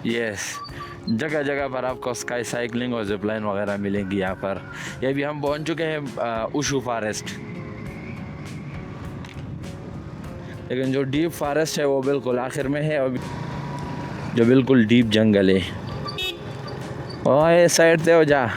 Yes, जगह जगह पर आपको स्काई साइकिलिंग और जिपलाइन वगैरह मिलेंगी यहाँ पर। ये भी हम पहुँच चुके हैं उशू फॉरेस्ट, लेकिन जो डीप फॉरेस्ट है वो बिल्कुल आखिर में है, और जो बिल्कुल डीप जंगल है। ओए साइड से हो जा।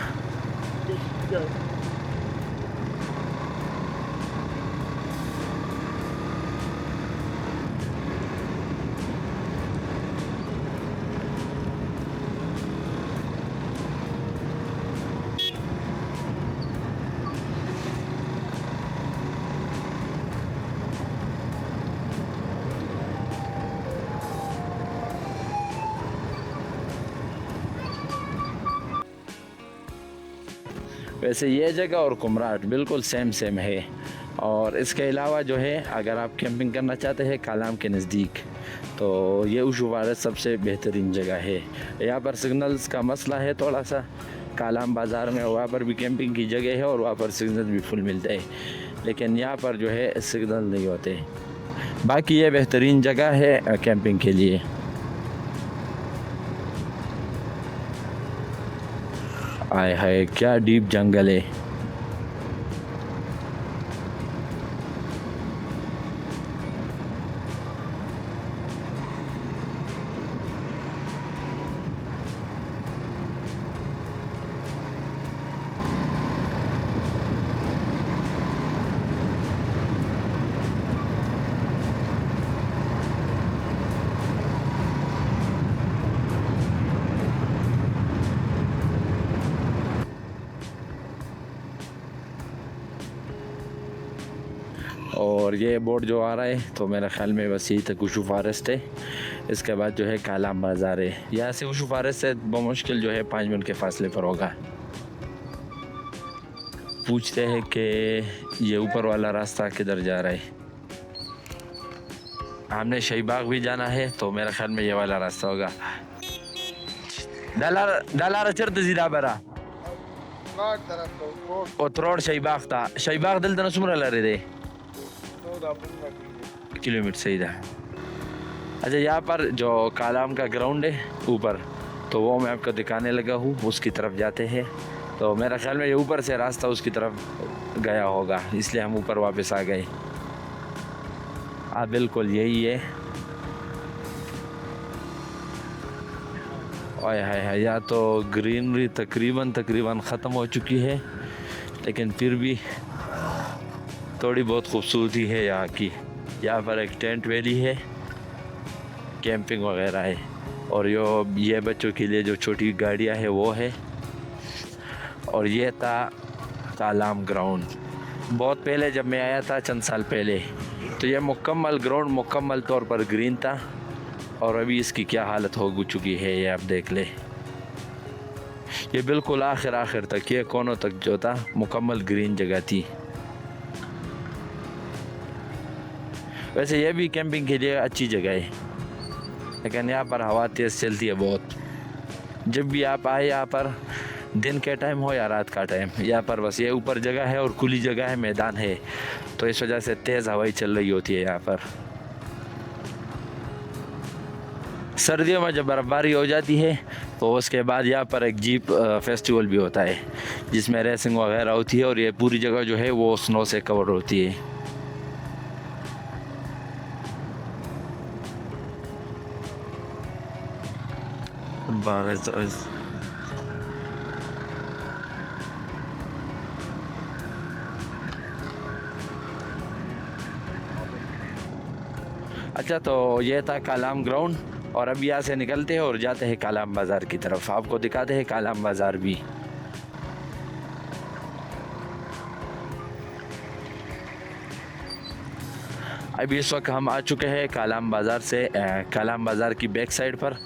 वैसे ये जगह और कुमराट बिल्कुल सेम है। और इसके अलावा जो है, अगर आप कैंपिंग करना चाहते हैं कालाम के नज़दीक, तो ये उशू फॉरेस्ट सबसे बेहतरीन जगह है। यहाँ पर सिग्नल्स का मसला है थोड़ा सा। कालाम बाज़ार में वहाँ पर भी कैंपिंग की जगह है और वहाँ पर सिग्नल भी फुल मिलते हैं, लेकिन यहाँ पर जो है सिग्नल नहीं होते। बाकी ये बेहतरीन जगह है कैंपिंग के लिए। आय हाय, क्या डीप जंगल है। और ये बोर्ड जो आ रहा है, तो मेरे ख्याल में बस यही तक उशू फॉरेस्ट है। इसके बाद जो है कालाम बाज़ार है। यहाँ से उशू फॉरेस्ट से बमुश्किल जो है 5 मिनट के फासले पर होगा। पूछते हैं कि ये ऊपर वाला रास्ता किधर जा रहा है। हमने शाहीबाग भी जाना है, तो मेरे ख्याल में ये वाला रास्ता होगा। डाला चरत जीरा बरा और त्रोड़ शाहीबाग था। शाहीबाग दिल तना सुमरा ला रहे थे किलोमीटर सही था। अच्छा, यहाँ पर जो कालाम का ग्राउंड है ऊपर, तो वो मैं आपको दिखाने लगा हूँ। उसकी तरफ जाते हैं, तो मेरा ख्याल में ये ऊपर से रास्ता उसकी तरफ गया होगा, इसलिए हम ऊपर वापस आ गए। हाँ बिल्कुल यही है। ओए हाय हाय, या तो ग्रीनरी तकरीबन ख़त्म हो चुकी है, लेकिन फिर भी थोड़ी बहुत खूबसूरती है यहाँ की। यहाँ पर एक टेंट वैली है, कैंपिंग वगैरह है, और ये बच्चों के लिए जो छोटी गाड़ियाँ है वो है। और ये था कालाम ग्राउंड। बहुत पहले जब मैं आया था, चंद साल पहले, तो ये मुकम्मल ग्राउंड मुकम्मल तौर पर ग्रीन था, और अभी इसकी क्या हालत हो चुकी है ये आप देख ले। ये बिल्कुल आखिर तक, ये कोनों तक जो था मुकम्मल ग्रीन जगह थी। वैसे ये भी कैंपिंग के लिए अच्छी जगह है, लेकिन यहाँ पर हवा तेज़ चलती है बहुत। जब भी आप आए यहाँ पर, दिन के टाइम हो या रात का टाइम, यहाँ पर बस ये ऊपर जगह है और खुली जगह है, मैदान है, तो इस वजह से तेज़ हवाई चल रही होती है यहाँ पर। सर्दियों में जब बर्फ़बारी हो जाती है, तो उसके बाद यहाँ पर एक जीप फेस्टिवल भी होता है, जिसमें रेसिंग वगैरह होती है, और ये पूरी जगह जो है वो स्नो से कवर होती है। अच्छा, तो ये था कालाम ग्राउंड, और अब यहाँ से निकलते हैं और जाते हैं कालाम बाज़ार की तरफ। आपको दिखाते हैं कालाम बाज़ार भी। अभी इस वक्त हम आ चुके हैं कालाम बाज़ार से, कालाम बाज़ार की बैक साइड पर,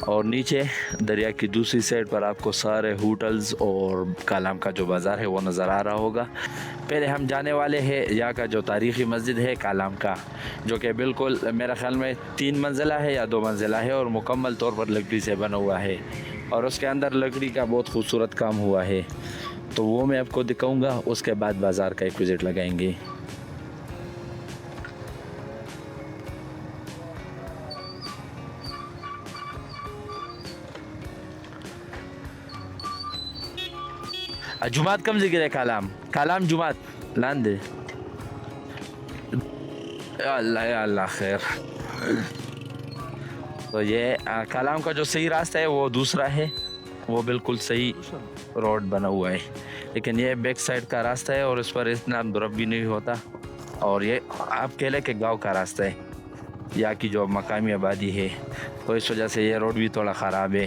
और नीचे दरिया की दूसरी साइड पर आपको सारे होटल्स और कालाम का जो बाज़ार है वो नज़र आ रहा होगा। पहले हम जाने वाले हैं यहाँ का जो तारीख़ी मस्जिद है कालाम का, जो कि बिल्कुल मेरा ख़्याल में 3 मंजिला है या 2 मंजिला है, और मुकम्मल तौर पर लकड़ी से बना हुआ है, और उसके अंदर लकड़ी का बहुत खूबसूरत काम हुआ है। तो वो मैं आपको दिखाऊँगा, उसके बाद बाज़ार का एक विज़िट लगाएंगे। जुमात कम जिक्र है कालाम कालाम जुमात लांदे अल्लाह या अल्लाह खैर। तो ये कालाम का जो सही रास्ता है वो दूसरा है, वो बिल्कुल सही रोड बना हुआ है, लेकिन ये बैक साइड का रास्ता है और इस पर इतना बर्फ भी नहीं होता। और ये आप कह लें कि गांव का रास्ता है, यहाँ की जो मकामी आबादी है, तो इस वजह से ये रोड भी थोड़ा ख़राब है।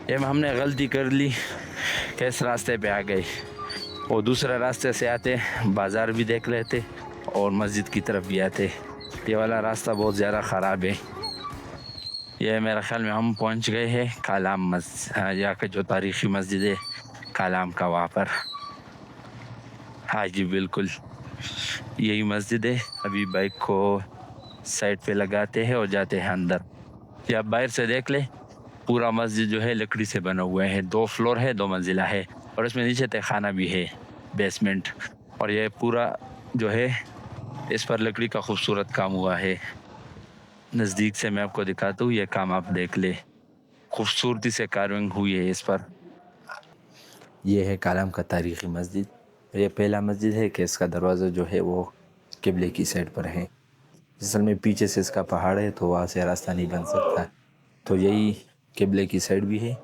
ये हमने गलती कर ली कि इस रास्ते पे आ गए, वो दूसरे रास्ते से आते बाज़ार भी देख लेते और मस्जिद की तरफ भी आते। ये वाला रास्ता बहुत ज़्यादा ख़राब है। ये मेरे ख़्याल में हम पहुंच गए हैं कालाम मस्जिद, यहाँ का जो तारीख़ी मस्जिद है कालाम का, वहाँ पर। हाँ जी बिल्कुल यही मस्जिद है। अभी बाइक को साइड पे लगाते हैं और जाते हैं अंदर। ये आप बाहर से देख ले, पूरा मस्जिद जो है लकड़ी से बना हुआ है, 2 फ्लोर है, 2 मंजिला है और इसमें नीचे तहखाना भी है, बेसमेंट। और ये पूरा जो है इस पर लकड़ी का खूबसूरत काम हुआ है। नज़दीक से मैं आपको दिखाता हूँ, ये काम आप देख ले, खूबसूरती से कार्विंग हुई है इस पर। ये है कालाम का तारीख़ी मस्जिद। ये पहला मस्जिद है कि इसका दरवाज़ा जो है वो किबले की साइड पर है। असल में पीछे से इसका पहाड़ है तो वहाँ से रास्ता नहीं बन सकता, तो यही किबले की साइड भी है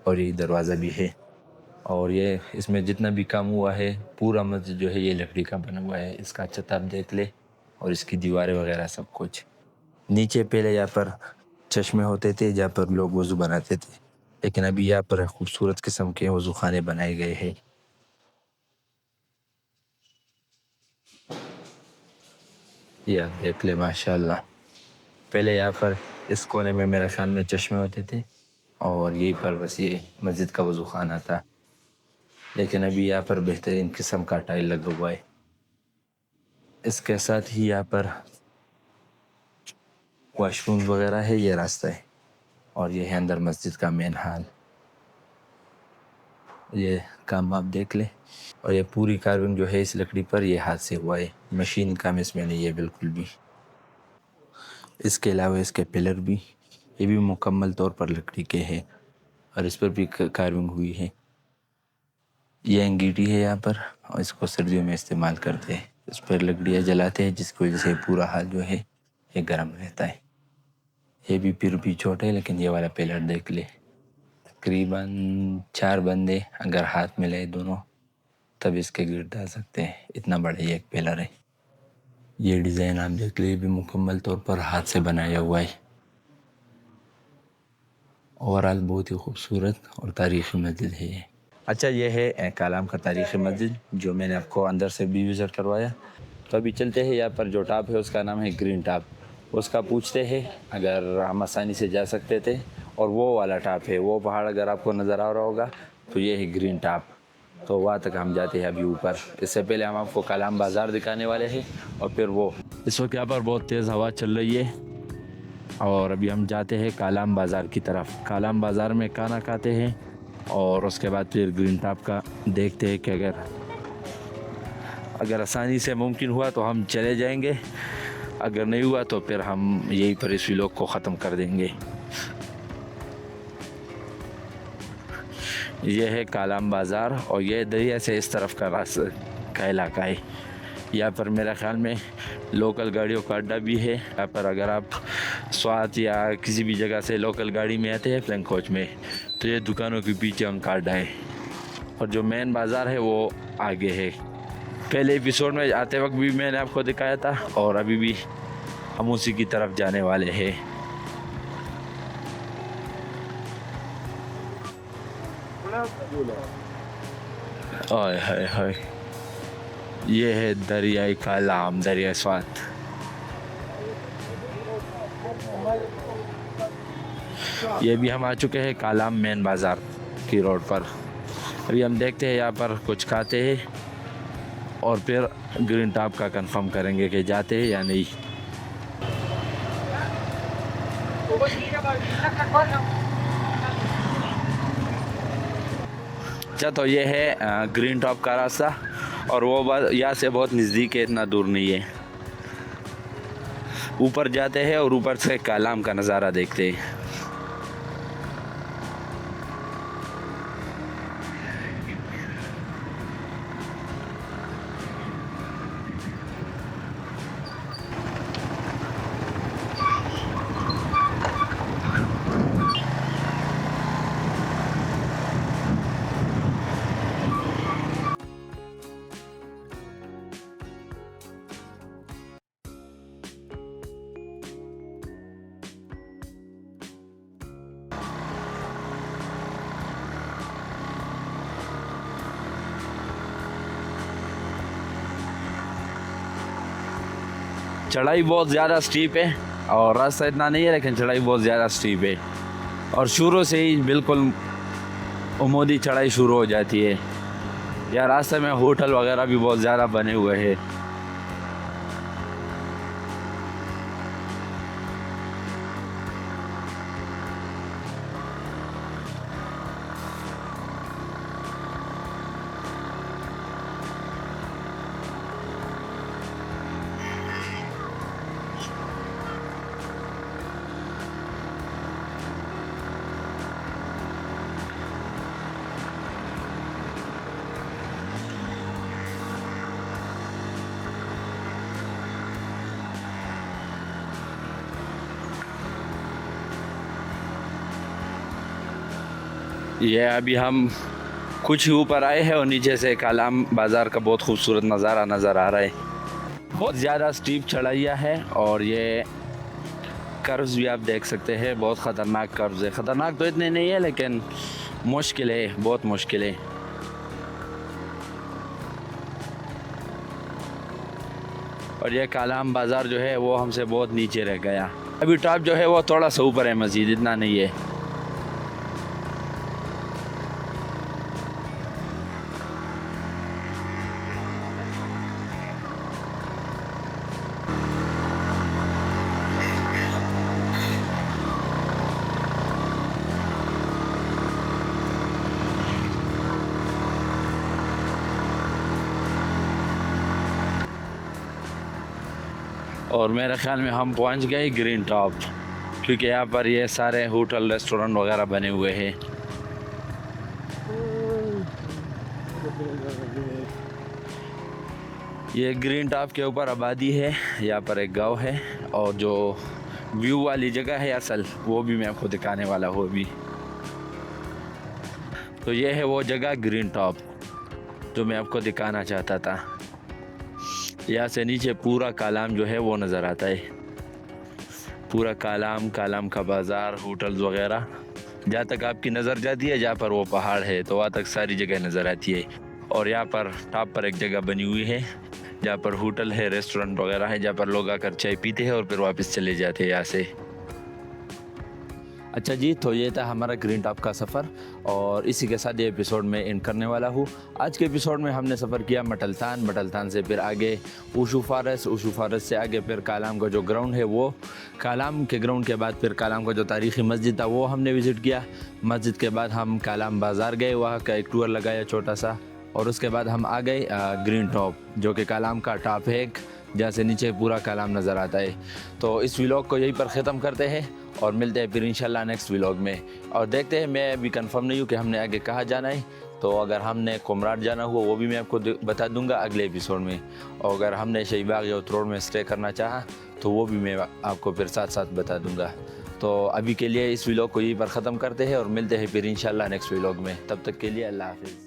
और यही दरवाज़ा भी है। और ये इसमें जितना भी काम हुआ है पूरा मस्जिद जो है ये लकड़ी का बना हुआ है। इसका छत आप देख ले और इसकी दीवारें वगैरह सब कुछ। नीचे पहले यहाँ पर चश्मे होते थे जहाँ पर लोग वज़ू बनाते थे, लेकिन अभी यहाँ पर खूबसूरत किस्म के वज़ू खाने बनाए गए हैं। यह देख ले माशाल्लाह। पहले यहाँ पर इस कोने में मेरे ख्याल में चश्मे होते थे और यहीं पर बस ये मस्जिद का वज़ू खाना था, लेकिन अभी यहाँ पर बेहतरीन किस्म का टाइल लगा हुआ है। इसके साथ ही यहाँ पर वॉशरूम वगैरह है, ये रास्ता है और ये है अंदर मस्जिद का मेन हाल। ये काम आप देख ले। और ये पूरी कार्विंग जो है इस लकड़ी पर ये हाथ से हुआ है, मशीन काम इसमें नहीं है बिल्कुल भी। इसके अलावा इसके पिलर भी ये भी मुकम्मल तौर पर लकड़ी के हैं और इस पर भी कार्विंग हुई है। ये अंगीठी है यहाँ पर और इसको सर्दियों में इस्तेमाल करते हैं, इस पर लकड़ियाँ जलाते हैं जिसकी वजह से पूरा हाल जो है ये गर्म रहता है। ये भी फिर भी छोटा है, लेकिन ये वाला पिलर देख ले, तकरीबन 4 बंदे अगर हाथ में ले दोनों तब इसके गिर डाल सकते हैं, इतना बड़ा ये एक पिलर है। ये डिज़ाइन आप देख ले, भी मुकम्मल तौर पर हाथ से बनाया हुआ है। ओवरऑल बहुत ही खूबसूरत और तारीख़ी मस्जिद है ये। अच्छा, ये है कालाम का तारीख़ी मस्जिद जो मैंने आपको अंदर से भी विज़िट करवाया। तो अभी चलते हैं, यहाँ पर जो टॉप है उसका नाम है ग्रीन टॉप, उसका पूछते हैं अगर हम आसानी से जा सकते थे। और वो वाला टॉप है, वो पहाड़ अगर आपको नज़र आ रहा होगा तो ये है ग्रीन टॉप, तो वहाँ तक हम जाते हैं अभी ऊपर। इससे पहले हम आपको कालाम बाज़ार दिखाने वाले हैं और फिर वो। इस वक्त यहाँ पर बहुत तेज़ हवा चल रही है और अभी हम जाते हैं कालाम बाज़ार की तरफ। कालाम बाज़ार में खाना खाते हैं और उसके बाद फिर ग्रीन टॉप का देखते हैं कि अगर आसानी से मुमकिन हुआ तो हम चले जाएंगे, अगर नहीं हुआ तो फिर हम यहीं पर इस व्लॉग को ख़त्म कर देंगे। यह है कालाम बाज़ार और यह दरिया से इस तरफ का रास्ता का इलाका है। यहाँ पर मेरा ख़्याल में लोकल गाड़ियों का अड्डा भी है। यहाँ पर अगर आप स्वात या किसी भी जगह से लोकल गाड़ी में आते हैं फ्लैंक कोच में, तो ये दुकानों के पीछे उनका अड्डा है और जो मेन बाज़ार है वो आगे है। पहले एपिसोड में आते वक्त भी मैंने आपको दिखाया था और अभी भी हम उसी की तरफ जाने वाले हैं। ओए हाय हाय, ये है दरियाई कालाम, दरिया स्वात। ये भी हम आ चुके हैं कालाम मेन बाज़ार की रोड पर। अभी हम देखते हैं यहाँ पर कुछ खाते हैं और फिर ग्रीन टॉप का कंफर्म करेंगे कि जाते हैं या नहीं। अच्छा, तो ये है ग्रीन टॉप का रास्ता और वो यहाँ से बहुत नज़दीक है, इतना दूर नहीं है। ऊपर जाते हैं और ऊपर से कालाम का नज़ारा देखते हैं। चढ़ाई बहुत ज़्यादा स्टीप है और रास्ता इतना नहीं है, लेकिन चढ़ाई बहुत ज़्यादा स्टीप है और शुरू से ही बिल्कुल उमूदी चढ़ाई शुरू हो जाती है। या रास्ते में होटल वगैरह भी बहुत ज़्यादा बने हुए हैं। ये अभी हम कुछ ही ऊपर आए हैं और नीचे से कालाम बाज़ार का बहुत खूबसूरत नज़ारा नज़र आ रहा है। बहुत ज़्यादा स्टीप चढ़ाइयाँ है और ये कर्व्स भी आप देख सकते हैं, बहुत ख़तरनाक कर्व्स है। ख़तरनाक तो इतने नहीं है, लेकिन मुश्किल है, बहुत मुश्किल है। और ये कालाम बाज़ार जो है वो हमसे बहुत नीचे रह गया। अभी टॉप जो है वो थोड़ा सा ऊपर है, मज़ीद इतना नहीं है। और मेरे ख्याल में हम पहुंच गए ग्रीन टॉप, क्योंकि यहाँ पर ये सारे होटल रेस्टोरेंट वगैरह बने हुए हैं। ये ग्रीन टॉप के ऊपर आबादी है, यहाँ पर एक गांव है और जो व्यू वाली जगह है असल, वो भी मैं आपको दिखाने वाला हूँ अभी। तो ये है वो जगह ग्रीन टॉप जो मैं आपको दिखाना चाहता था। यहाँ से नीचे पूरा कालाम जो है वो नज़र आता है, पूरा कालाम, कालाम का बाज़ार, होटल्स वगैरह। जहाँ तक आपकी नज़र जाती है, जहाँ पर वो पहाड़ है, तो वहाँ तक सारी जगह नज़र आती है। और यहाँ पर टॉप पर एक जगह बनी हुई है जहाँ पर होटल है, रेस्टोरेंट वगैरह है, जहाँ पर लोग आकर चाय पीते हैं और फिर वापस चले जाते हैं यहाँ से। अच्छा जी, तो ये था हमारा ग्रीन टॉप का सफ़र और इसी के साथ ये एपिसोड में एंड करने वाला हूँ। आज के एपिसोड में हमने सफ़र किया मटलतान, मटलतान से फिर आगे ऊशू फॉरेस्ट, ऊशू फॉरेस्ट से आगे फिर कालाम का जो ग्राउंड है वो, कालाम के ग्राउंड के बाद फिर कालाम का जो तारीख़ी मस्जिद था वो हमने विज़िट किया। मस्जिद के बाद हम कालाम बाज़ार गए, वहाँ का एक टूर लगाया छोटा सा, और उसके बाद हम आ गए ग्रीन टॉप, जो कि कालाम का टॉप है जहाँ से नीचे पूरा कालाम नज़र आता है। तो इस व्लॉग को यहीं पर ख़त्म करते हैं और मिलते हैं फिर इंशाल्लाह नेक्स्ट व्लॉग में। और देखते हैं, मैं अभी कंफर्म नहीं हूँ कि हमने आगे कहाँ जाना है, तो अगर हमने कुमराट जाना हुआ वो भी मैं आपको बता दूंगा अगले एपिसोड में, और अगर हमने शहीबाग या उतरोड़ में स्टे करना चाहा तो वो भी मैं आपको फिर साथ साथ बता दूंगा। तो अभी के लिए इस व्लॉग को यहीं पर ख़त्म करते हैं और मिलते हैं फिर इंशाल्लाह नेक्स्ट व्लॉग में। तब तक के लिए अल्लाह हाफ़िज़।